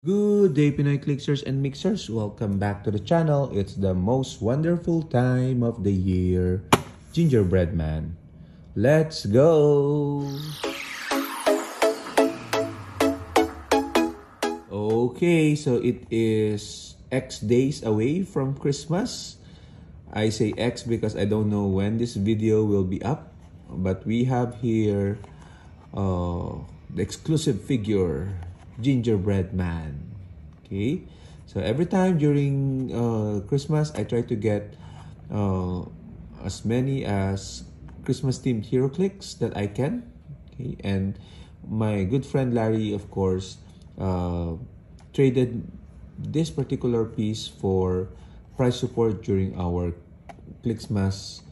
Good day, Pinoy Clicksers and Mixers. Welcome back to the channel. It's the most wonderful time of the year. Gingerbread Man. Let's go! Okay, so it is X days away from Christmas. I say X because I don't know when this video will be up. But we have here the exclusive figure, Gingerbread Man. Okay, so every time during Christmas, I try to get as many as Christmas themed Heroclix that I can. Okay, and my good friend Larry, of course, traded this particular piece for prize support during our Xmas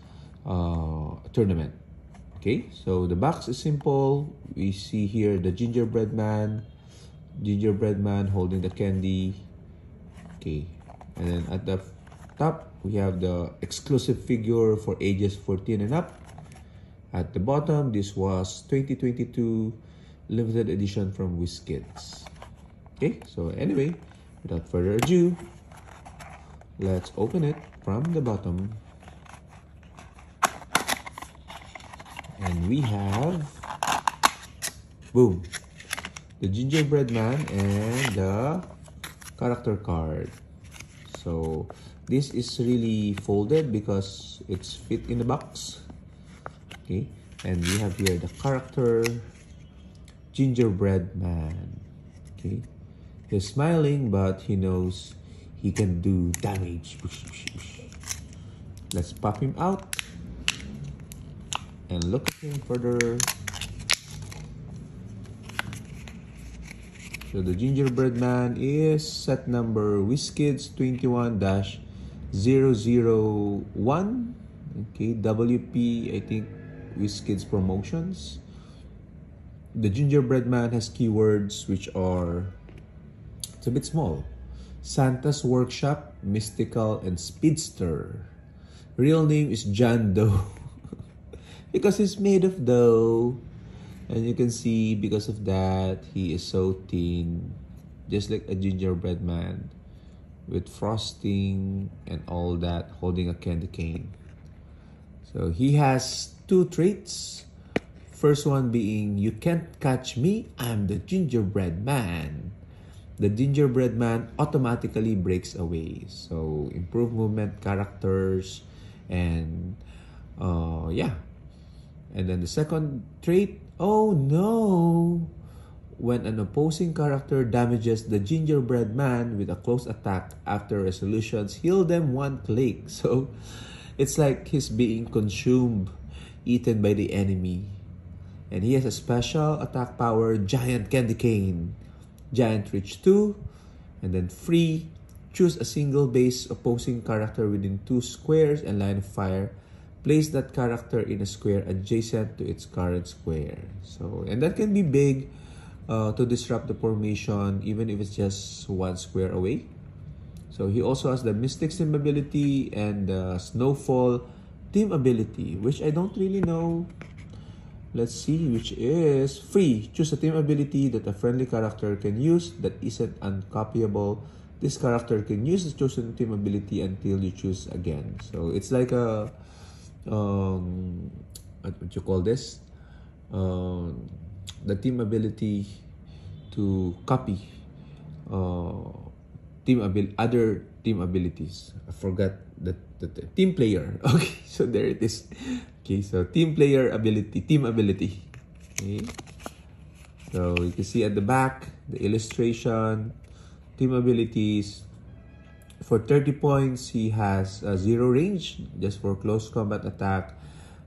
tournament. Okay, so the box is simple. We see here the gingerbread man holding the candy. Okay, and then at the top we have the exclusive figure for ages 14 and up. At the bottom, this was 2022 limited edition from WizKids. Okay, so anyway, without further ado, let's open it from the bottom. And we have, boom, the gingerbread man and the character card. So this is really folded because it's fit in the box. Okay, and we have here the character gingerbread man. Okay, he's smiling, but he knows he can do damage. Let's pop him out and look at him further. So the gingerbread man is set number WizKids 21-001. Okay, WP, I think WizKids promotions. The gingerbread man has keywords which are, it's a bit small: Santa's Workshop, Mystical, and Speedster. Real name is John Doe because he's made of dough. And you can see, because of that, he is so thin, just like a gingerbread man, with frosting and all that, holding a candy cane. So he has two traits. First one being, you can't catch me, I'm the gingerbread man. The gingerbread man automatically breaks away. So improve movement, characters, and yeah. And then the second trait, oh no! When an opposing character damages the gingerbread man with a close attack after resolutions, heal them one click. So it's like he's being consumed, eaten by the enemy. And he has a special attack power, Giant Candy Cane. Giant Reach 2, and then free. Choose a single base opposing character within 2 squares and line of fire. Place that character in a square adjacent to its current square. So, and that can be big to disrupt the formation, even if it's just 1 square away. So he also has the Mystic Team ability and the Snowfall Team ability, which I don't really know. Let's see, which is free. Choose a team ability that a friendly character can use that isn't uncopyable. This character can use the chosen team ability until you choose again. So it's like a what you call this? The team ability to copy other team abilities. I forgot the team player. Okay, so there it is. Okay, so team player ability, team ability. Okay, so you can see at the back the illustration, team abilities. For 30 points, he has 0 range, just for close combat attack,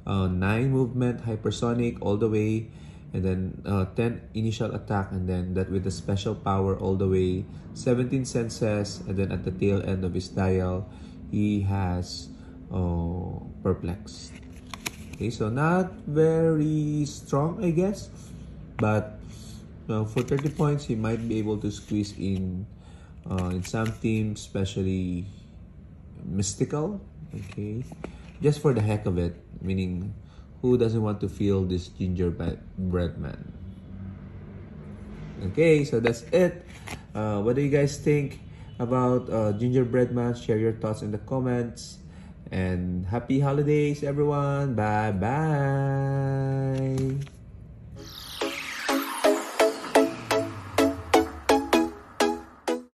9 movement, hypersonic all the way, and then 10 initial attack, and then that with the special power all the way, 17 senses, and then at the tail end of his dial, he has perplexed. Okay, so not very strong, I guess, but for 30 points, he might be able to squeeze in some teams, especially mystical. Okay, just for the heck of it, meaning who doesn't want to feel this gingerbread man? Okay, so that's it. What do you guys think about Gingerbread Man? Share your thoughts in the comments. And happy holidays, everyone. Bye bye.